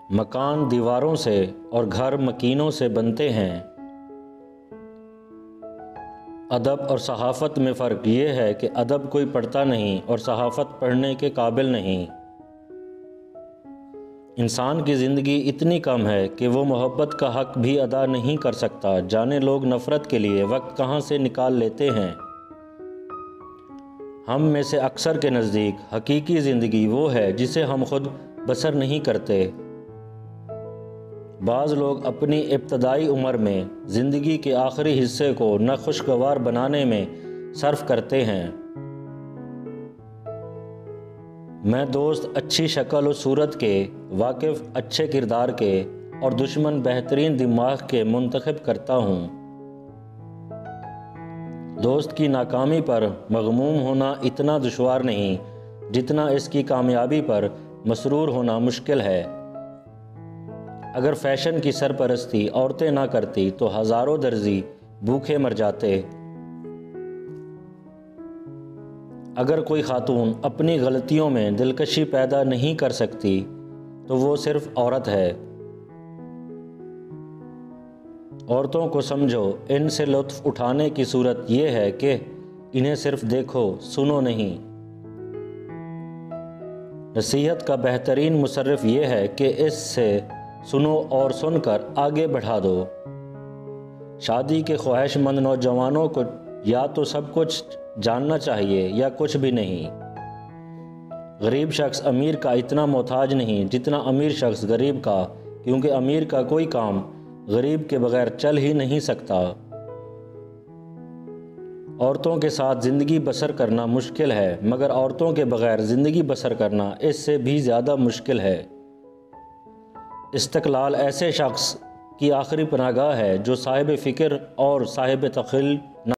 مکان دیواروں سے اور گھر مکینوں سے بنتے ہیں۔ ادب اور صحافت میں فرق یہ ہے کہ ادب کوئی پڑھتا نہیں اور صحافت پڑھنے کے قابل نہیں۔ انسان کی زندگی اتنی کم ہے کہ وہ محبت کا حق بھی ادا نہیں کر سکتا، جانے لوگ نفرت کے لیے وقت کہاں سے نکال لیتے ہیں۔ ہم میں سے اکثر کے نزدیک حقیقی زندگی وہ ہے جسے ہم خود بسر نہیں کرتے۔ بعض لوگ اپنی ابتدائی عمر میں زندگی کے آخری حصے کو ناخوشگوار بنانے میں صرف کرتے ہیں۔ میں دوست اچھی شکل و صورت کے، واقف اچھے کردار کے اور دشمن بہترین دماغ کے منتخب کرتا ہوں۔ دوست کی ناکامی پر مغموم ہونا اتنا دشوار نہیں جتنا اس کی کامیابی پر مسرور ہونا مشکل ہے۔ اگر فیشن کی سرپرستی عورتیں نہ کرتی تو ہزاروں درزی بھوکے مر جاتے۔ اگر کوئی خاتون اپنی غلطیوں میں دلکشی پیدا نہیں کر سکتی تو وہ صرف عورت ہے۔ عورتوں کو سمجھو، ان سے لطف اٹھانے کی صورت یہ ہے کہ انہیں صرف دیکھو، سنو نہیں۔ نصیحت کا بہترین مصرف یہ ہے کہ اس سے سنو اور سن کر آگے بڑھا دو۔ شادی کے خواہش مند نوجوانوں کو یا تو سب کچھ جاننا چاہیے یا کچھ بھی نہیں۔ غریب شخص امیر کا اتنا محتاج نہیں جتنا امیر شخص غریب کا، کیونکہ امیر کا کوئی کام غریب کے بغیر چل ہی نہیں سکتا۔ عورتوں کے ساتھ زندگی بسر کرنا مشکل ہے، مگر عورتوں کے بغیر زندگی بسر کرنا اس سے بھی زیادہ مشکل ہے۔ استقلال ایسے شخص کی آخری پناہ گاہ ہے جو صاحب فکر اور صاحب تخیل